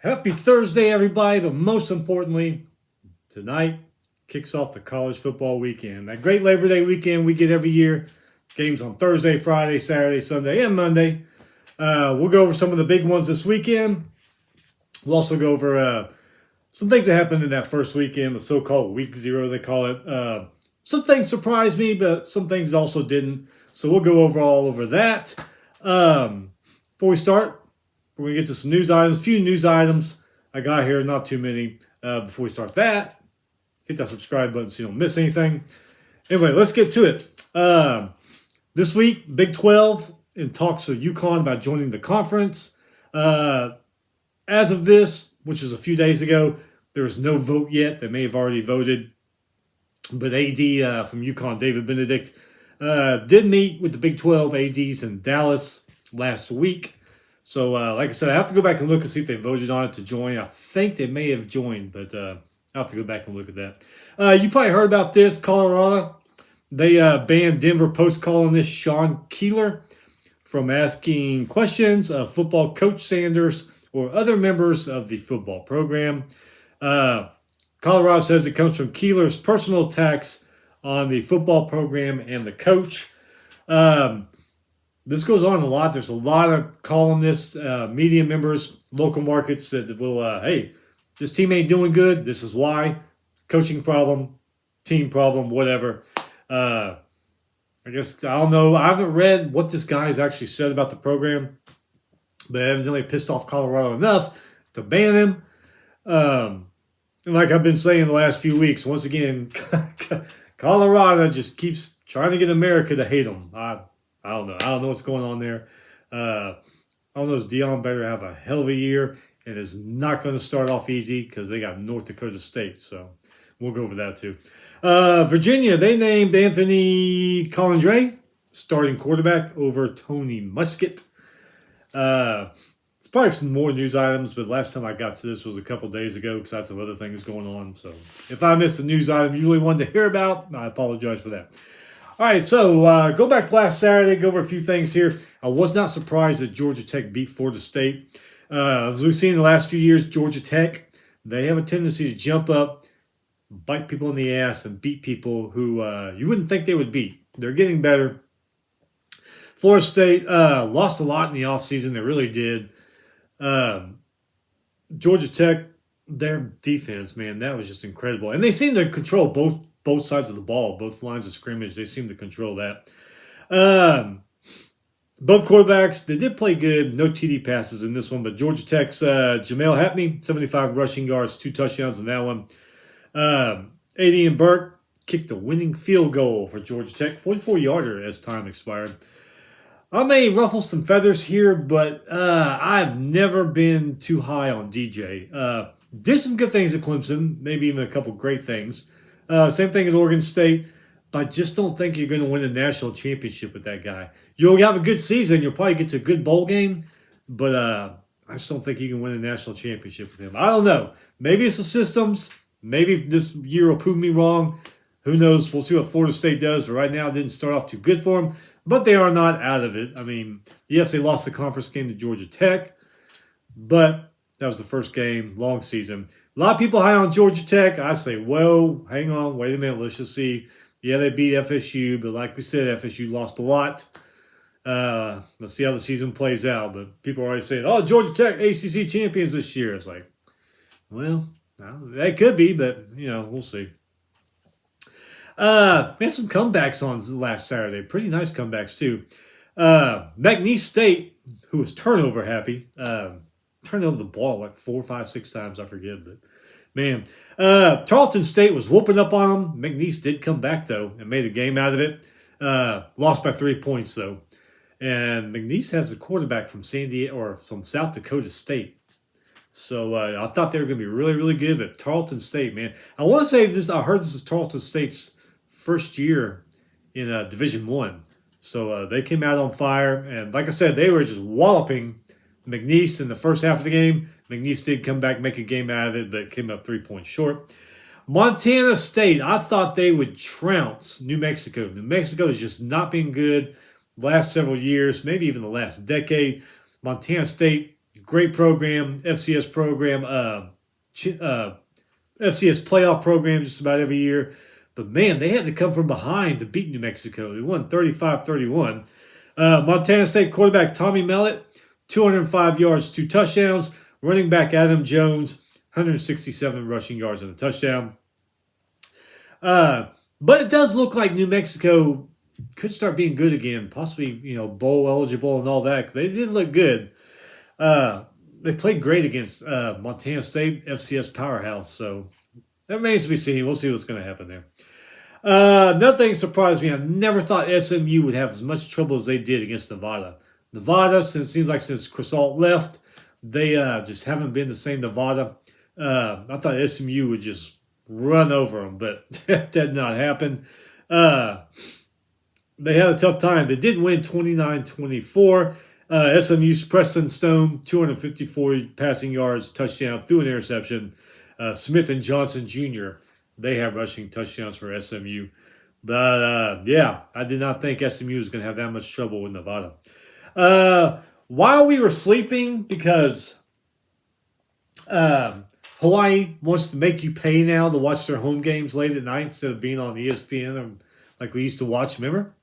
Happy Thursday, everybody, but most importantly, tonight kicks off the college football weekend. That great Labor Day weekend we get every year. Games on Thursday, Friday, Saturday, Sunday, and Monday. We'll go over some of the big ones this weekend. We'll also go over some things that happened in that first weekend, the so-called week zero, they call it. Some things surprised me, but some things also didn't. So we'll go over all over that. Before we start, we're going to get to some news items. A few news items I got here, not too many. Before we start that, hit that subscribe button so you don't miss anything. Anyway, let's get to it. This week, Big 12 in talks with UConn about joining the conference. As of this, which was a few days ago, there is no vote yet. They may have already voted. But AD from UConn, David Benedict, did meet with the Big 12 ADs in Dallas last week. So, like I said, I have to go back and look and see if they voted on it to join. I think they may have joined, but I'll have to go back and look at that. You probably heard about this. Colorado, they banned Denver Post columnist Sean Keeler from asking questions of football coach Sanders or other members of the football program. Colorado says it comes from Keeler's personal attacks on the football program and the coach. This goes on a lot. There's a lot of columnists, media members, local markets that will, hey, this team ain't doing good. This is why. Coaching problem, team problem, whatever. I guess, I don't know. I haven't read what this guy has actually said about the program, but evidently pissed off Colorado enough to ban him. And like I've been saying the last few weeks, once again, Colorado just keeps trying to get America to hate them. I don't know. I don't know what's going on there. I don't know. Deion better have a hell of a year and is not going to start off easy because they got North Dakota State. So we'll go over that too. Virginia, they named Anthony Collindre starting quarterback over Tony Muskett. It's probably some more news items, but last time I got to this was a couple days ago because I had some other things going on. So if I missed a news item you really wanted to hear about, I apologize for that. All right, so go back to last Saturday, go over a few things here. I was not surprised that Georgia Tech beat Florida State. As we've seen in the last few years, Georgia Tech, they have a tendency to jump up, bite people in the ass, and beat people who you wouldn't think they would beat. They're getting better. Florida State lost a lot in the offseason. They really did. Georgia Tech, their defense, man, that was just incredible. And they seem to control both sides of the ball, both lines of scrimmage. They seem to control that. Both quarterbacks, they did play good. No TD passes in this one, but Georgia Tech's Jamel Happy, 75 rushing yards, 2 touchdowns in that one. AD and Burke kicked the winning field goal for Georgia Tech, 44-yarder as time expired. I may ruffle some feathers here, but I've never been too high on DJ. Did some good things at Clemson, maybe even a couple great things. Same thing at Oregon State, but I just don't think you're going to win a national championship with that guy. You'll have a good season. You'll probably get to a good bowl game, but I just don't think you can win a national championship with him. I don't know. Maybe it's the systems. Maybe this year will prove me wrong. Who knows? We'll see what Florida State does, but right now it didn't start off too good for them. But they are not out of it. I mean, yes, they lost the conference game to Georgia Tech, but that was the first game, long season. A lot of people high on Georgia Tech. I say, whoa, hang on, wait a minute, let's just see. Yeah, they beat FSU, but like we said, FSU lost a lot. Let's see how the season plays out. But people are already saying, oh, Georgia Tech, ACC champions this year. It's like, well, that could be, but, we'll see. We had some comebacks on last Saturday. Pretty nice comebacks, too. McNeese State, who was turnover happy, turned over the ball like 4, 5, 6 times. I forget, but man. Tarleton State was whooping up on them. McNeese did come back, though, and made a game out of it. Lost by 3 points, though. And McNeese has a quarterback from from South Dakota State. So I thought they were going to be really, really good, but Tarleton State, man. I want to say this. I heard this is Tarleton State's first year in Division I. So they came out on fire, and like I said, they were just walloping McNeese in the first half of the game. McNeese did come back, make a game out of it, but came up 3 points short. Montana State, I thought they would trounce New Mexico. New Mexico has just not been good the last several years, maybe even the last decade. Montana State great program, FCS program, FCS playoff program just about every year. But, man, they had to come from behind to beat New Mexico. They won 35-31. Montana State quarterback Tommy Mellett, 205 yards, 2 touchdowns. Running back Adam Jones, 167 rushing yards and a touchdown. But it does look like New Mexico could start being good again, possibly, bowl eligible and all that. They did look good. They played great against Montana State, FCS powerhouse. So that remains to be seen. We'll see what's going to happen there. Another thing surprised me. I never thought SMU would have as much trouble as they did against Nevada. Nevada, since Chris Alt left, they just haven't been the same Nevada. I thought SMU would just run over them, but that did not happen. They had a tough time. They did win 29-24. SMU's Preston Stone, 254 passing yards, touchdown through an interception. Smith and Johnson Jr., they have rushing touchdowns for SMU. But, I did not think SMU was going to have that much trouble with Nevada. While we were sleeping, because Hawaii wants to make you pay now to watch their home games late at night instead of being on ESPN like we used to watch, remember?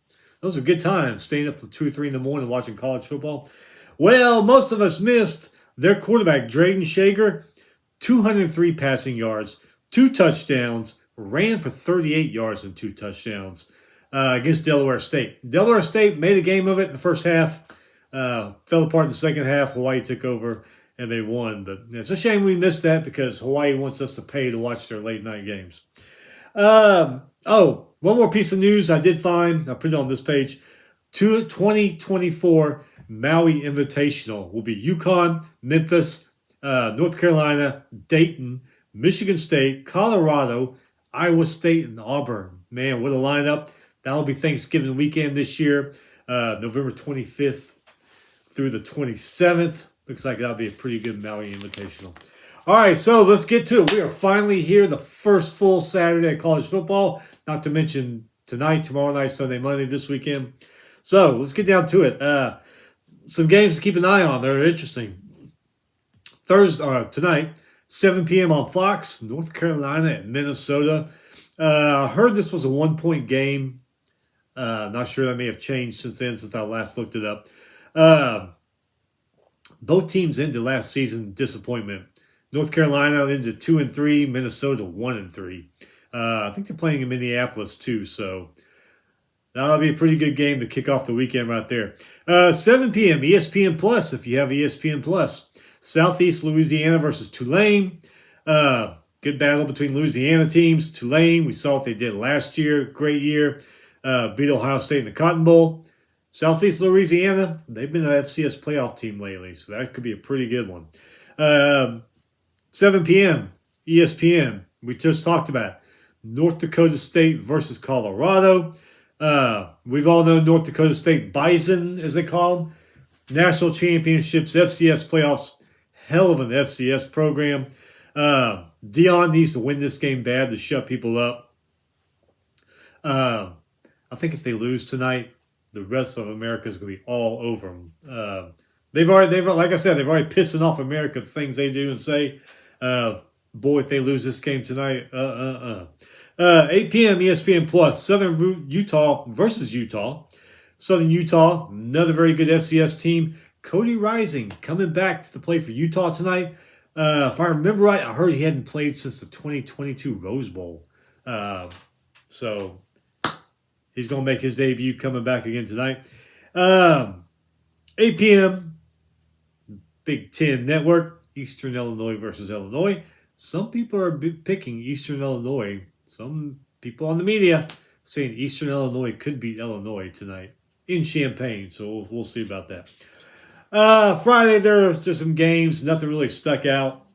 Those are good times, staying up till 2 or 3 in the morning watching college football. Well, most of us missed their quarterback, Drayden Shager, 203 passing yards, 2 touchdowns, ran for 38 yards and 2 touchdowns against Delaware State. Delaware State made a game of it in the first half, fell apart in the second half. Hawaii took over, and they won. But it's a shame we missed that because Hawaii wants us to pay to watch their late-night games. One more piece of news I did find. I put it on this page. 2024 Maui Invitational will be UConn, Memphis, North Carolina, Dayton, Michigan State, Colorado, Iowa State, and Auburn. Man, what a lineup. That'll be Thanksgiving weekend this year, November 25th through the 27th. Looks like that'll be a pretty good Maui Invitational. All right, so let's get to it. We are finally here, the first full Saturday of college football, not to mention tonight, tomorrow night, Sunday, Monday, this weekend. So let's get down to it. Some games to keep an eye on. They're interesting. Tonight, 7 p.m. on Fox, North Carolina at Minnesota. I heard this was a 1-point game. Not sure that may have changed since then, since I last looked it up. Both teams ended last season disappointment. North Carolina ended 2-3, Minnesota 1-3. I think they're playing in Minneapolis too, so that'll be a pretty good game to kick off the weekend right there. 7 p.m. ESPN Plus, if you have ESPN Plus. Southeast Louisiana versus Tulane. Good battle between Louisiana teams. Tulane, we saw what they did last year. Great year. Beat Ohio State in the Cotton Bowl. Southeast Louisiana, they've been an FCS playoff team lately, so that could be a pretty good one. 7 p.m. ESPN, we just talked about it. North Dakota State versus Colorado. We've all known North Dakota State Bison, as they call them. National championships, FCS playoffs, hell of an FCS program. Dion needs to win this game bad to shut people up. I think if they lose tonight, the rest of America is going to be all over them. They've already, like I said, they've already pissing off America the things they do and say. Boy, if they lose this game tonight, 8 p.m. ESPN Plus, Southern Utah versus Utah. Southern Utah, another very good FCS team. Cody Rising coming back to play for Utah tonight. If I remember right, I heard he hadn't played since the 2022 Rose Bowl. So he's going to make his debut coming back again tonight. 8 p.m. Big Ten Network, Eastern Illinois versus Illinois. Some people are picking Eastern Illinois. Some people on the media saying Eastern Illinois could beat Illinois tonight in Champaign. So we'll see about that. Friday, there's some games. Nothing really stuck out.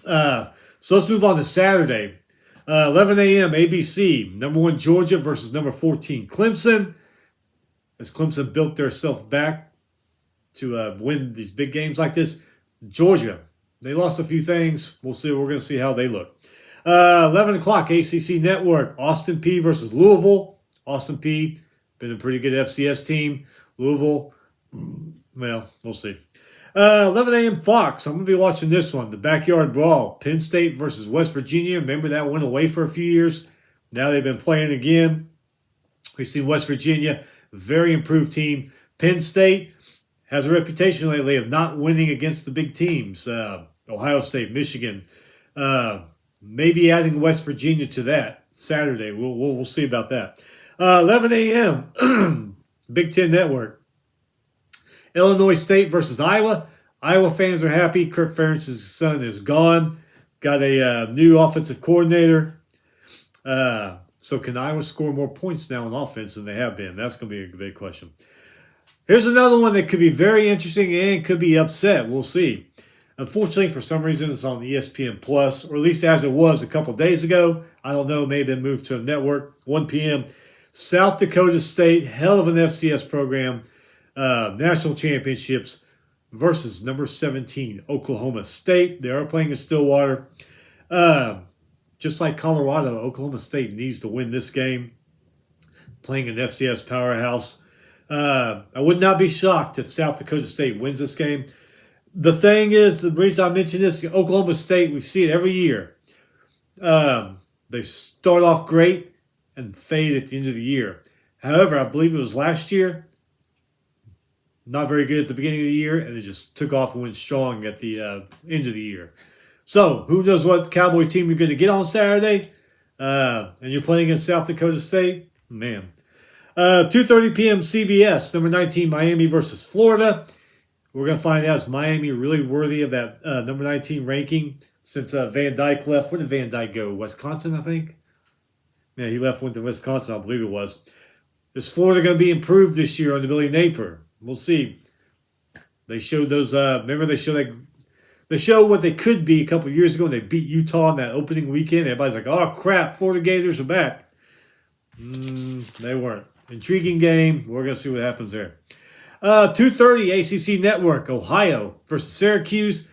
So let's move on to Saturday. 11 a.m. ABC. Number 1 Georgia versus number 14 Clemson. As Clemson built themselves back to win these big games like this. Georgia, they lost a few things. We're going to see how they look. 11 o'clock ACC Network. Austin Peay versus Louisville. Austin Peay, been a pretty good FCS team. Louisville, well, we'll see. 11 a.m. Fox. I'm going to be watching this one. The Backyard Brawl. Penn State versus West Virginia. Remember that went away for a few years. Now they've been playing again. We've seen West Virginia, very improved team. Penn State has a reputation lately of not winning against the big teams. Ohio State, Michigan. Maybe adding West Virginia to that Saturday. We'll see about that. 11 a.m. Big Ten Network. Illinois State versus Iowa. Iowa fans are happy. Kirk Ferentz's son is gone. Got a new offensive coordinator. So can Iowa score more points now on offense than they have been? That's going to be a big question. Here's another one that could be very interesting and could be upset. We'll see. Unfortunately, for some reason, it's on ESPN Plus, or at least as it was a couple days ago. I don't know. Maybe it moved to a network. 1 p.m. South Dakota State, hell of an FCS program. National championships versus number 17, Oklahoma State. They are playing in Stillwater. Just like Colorado, Oklahoma State needs to win this game. Playing an FCS powerhouse. I would not be shocked if South Dakota State wins this game. The thing is, the reason I mention this, Oklahoma State, we see it every year. They start off great and fade at the end of the year. However, I believe it was last year, not very good at the beginning of the year, and it just took off and went strong at the end of the year. So, who knows what Cowboy team you're going to get on Saturday? And you're playing against South Dakota State? Man. 2:30 p.m. CBS, number 19, Miami versus Florida. We're going to find out, is Miami really worthy of that number 19 ranking since Van Dyke left? Where did Van Dyke go? Wisconsin, I think? Yeah, he went to Wisconsin, I believe it was. Is Florida going to be improved this year under Billy Napier? We'll see. They showed those, remember they showed what they could be a couple years ago when they beat Utah in that opening weekend. Everybody's like, oh, crap, Florida Gators are back. They weren't. Intriguing game. We're going to see what happens there. 2:30 ACC Network, Ohio versus Syracuse.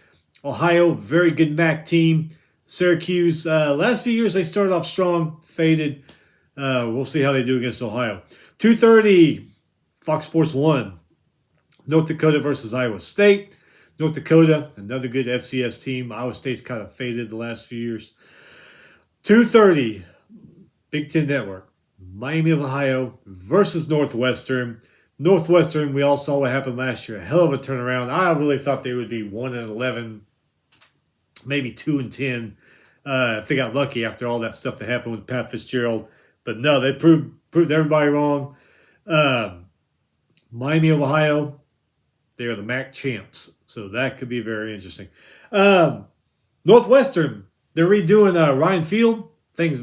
Ohio, very good MAC team. Syracuse, last few years they started off strong, faded. We'll see how they do against Ohio. 2:30 Fox Sports 1, North Dakota versus Iowa State. North Dakota, another good FCS team. Iowa State's kind of faded the last few years. 2:30 Big Ten Network, Miami of Ohio versus Northwestern. Northwestern, we all saw what happened last year. A hell of a turnaround. I really thought they would be 1-11, maybe 2-10, if they got lucky after all that stuff that happened with Pat Fitzgerald. But no, they proved everybody wrong. Miami of Ohio, they are the MAC champs. So that could be very interesting. Northwestern, they're redoing Ryan Field. Things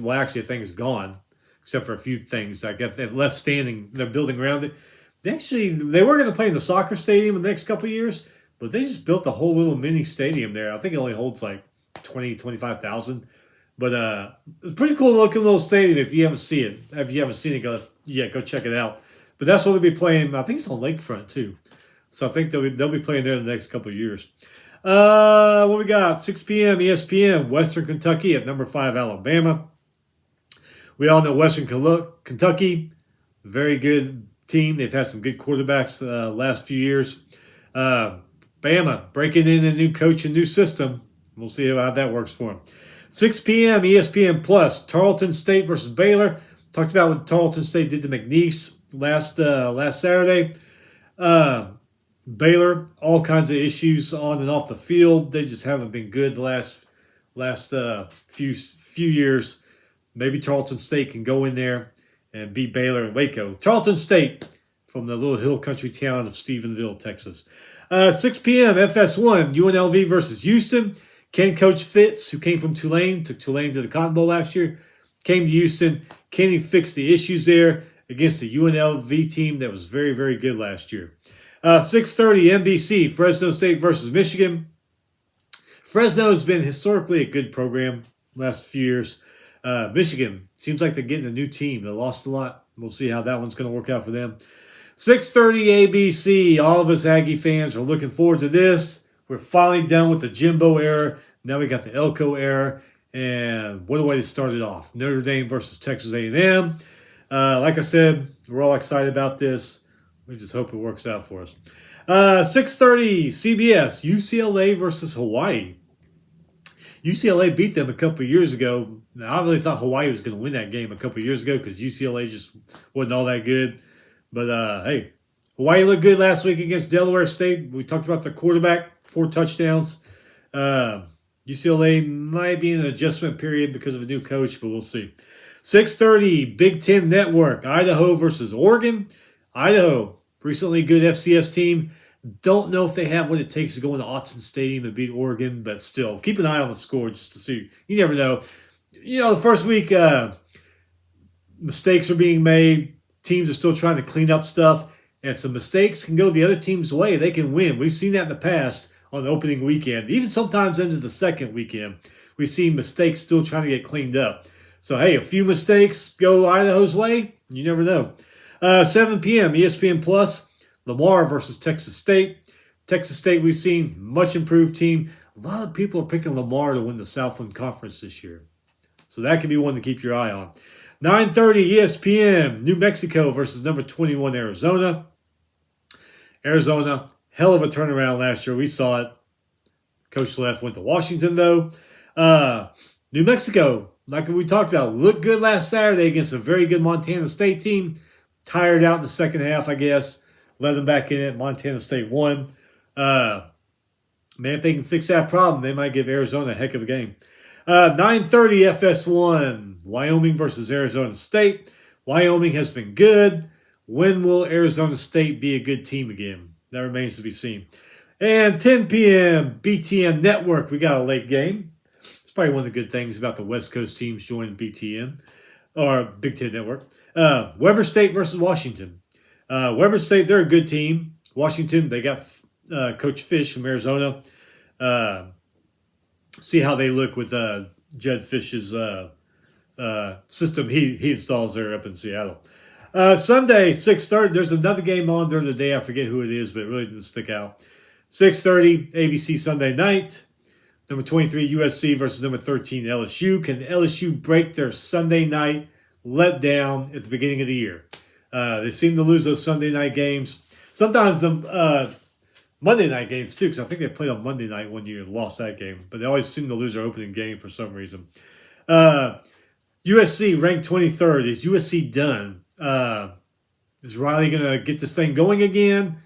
gone, except for a few things. I got that left standing. They're building around it. They were going to play in the soccer stadium in the next couple of years, but they just built a whole little mini stadium there. I think it only holds like 25,000. But it's a pretty cool looking little stadium if you haven't seen it. If you haven't seen it, go check it out. But that's what they'll be playing. I think it's on Lakefront too. So I think they'll be playing there in the next couple of years. What we got? 6 p.m. ESPN, Western Kentucky at number 5, Alabama. We all know Western Kentucky, very good team. They've had some good quarterbacks last few years. Bama breaking in a new coach and new system. We'll see how that works for them. 6 p.m. ESPN Plus, Tarleton State versus Baylor. Talked about what Tarleton State did to McNeese last Saturday. Baylor, all kinds of issues on and off the field. They just haven't been good the last few years. Maybe Tarleton State can go in there and beat Baylor and Waco. Tarleton State from the little hill country town of Stephenville, Texas. 6 p.m. FS1, UNLV versus Houston. Can Coach Fitz, who came from Tulane, took Tulane to the Cotton Bowl last year, came to Houston. Can he fix the issues there against the UNLV team that was very, very good last year? 6:30 NBC, Fresno State versus Michigan. Fresno has been historically a good program last few years. Michigan, seems like they're getting a new team. They lost a lot. We'll see how that one's going to work out for them. 6:30 ABC. All of us Aggie fans are looking forward to this. We're finally done with the Jimbo era. Now we got the Elko era. And what a way to start it off. Notre Dame versus Texas A&M. Like I said, we're all excited about this. We just hope it works out for us. 6:30 CBS, UCLA versus Hawaii. UCLA beat them a couple of years ago. Now, I really thought Hawaii was going to win that game a couple of years ago because UCLA just wasn't all that good. But hey, Hawaii looked good last week against Delaware State. We talked about the quarterback, 4 touchdowns. UCLA might be in an adjustment period because of a new coach, but we'll see. 6:30 Big Ten Network, Idaho versus Oregon. Idaho, recently good FCS team. Don't know if they have what it takes to go into Autzen Stadium and beat Oregon, but still, keep an eye on the score just to see. You never know. The first week, mistakes are being made. Teams are still trying to clean up stuff. And if some mistakes can go the other team's way, they can win. We've seen that in the past on the opening weekend. Even sometimes into the second weekend, we've seen mistakes still trying to get cleaned up. So, hey, a few mistakes go Idaho's way. You never know. 7 p.m. ESPN Plus. Lamar versus Texas State. Texas State, we've seen much improved team. A lot of people are picking Lamar to win the Southland Conference this year. So that could be one to keep your eye on. 9:30 ESPN, New Mexico versus number 21 Arizona. Arizona, hell of a turnaround last year. We saw it. Coach left, went to Washington though. New Mexico, like we talked about, looked good last Saturday against a very good Montana State team. Tired out in the second half, I guess. Let them back in it. Montana State won. Man, if they can fix that problem, they might give Arizona a heck of a game. 9:30 FS1, Wyoming versus Arizona State. Wyoming has been good. When will Arizona State be a good team again? That remains to be seen. And 10 p.m. BTN Network. We got a late game. It's probably one of the good things about the West Coast teams joining BTN or Big Ten Network. Weber State versus Washington. Weber State, they're a good team. Washington, they got Coach Fish from Arizona. See how they look with Jed Fish's system he installs there up in Seattle. Sunday, 6:30. There's another game on during the day. I forget who it is, but it really didn't stick out. 6:30, ABC Sunday night. Number 23, USC versus number 13, LSU. Can LSU break their Sunday night letdown at the beginning of the year? They seem to lose those Sunday night games. Sometimes the Monday night games too, because I think they played on Monday night one year and lost that game. But they always seem to lose their opening game for some reason. USC ranked 23rd. Is USC done? Is Riley going to get this thing going again?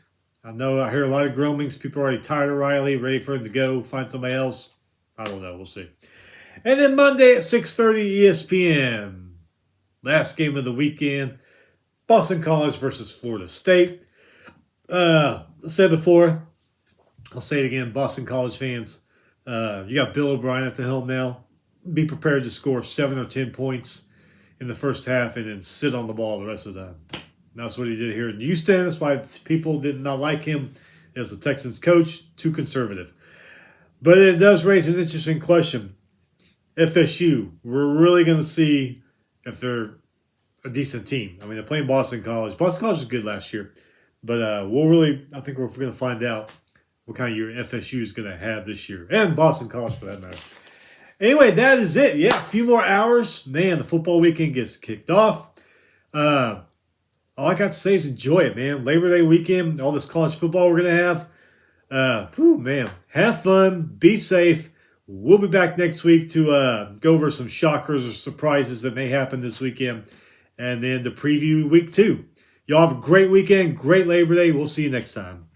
I know I hear a lot of groanings. People are already tired of Riley, ready for him to go, find somebody else. I don't know. We'll see. And then Monday at 6:30 ESPN. Last game of the weekend. Boston College versus Florida State. I said before, I'll say it again, Boston College fans, you got Bill O'Brien at the helm now. Be prepared to score 7 or 10 points in the first half and then sit on the ball the rest of the time. That's what he did here in Houston. That's why people did not like him as a Texans coach, too conservative. But it does raise an interesting question. FSU, we're really going to see if they're a decent team. I mean, they're playing Boston College. Boston College was good last year. But I think we're going to find out what kind of year FSU is going to have this year. And Boston College, for that matter. Anyway, that is it. Yeah, a few more hours. Man, the football weekend gets kicked off. All I got to say is enjoy it, man. Labor Day weekend, all this college football we're going to have. Man, have fun. Be safe. We'll be back next week to go over some shockers or surprises that may happen this weekend. And then to preview week 2. Y'all have a great weekend, great Labor Day. We'll see you next time.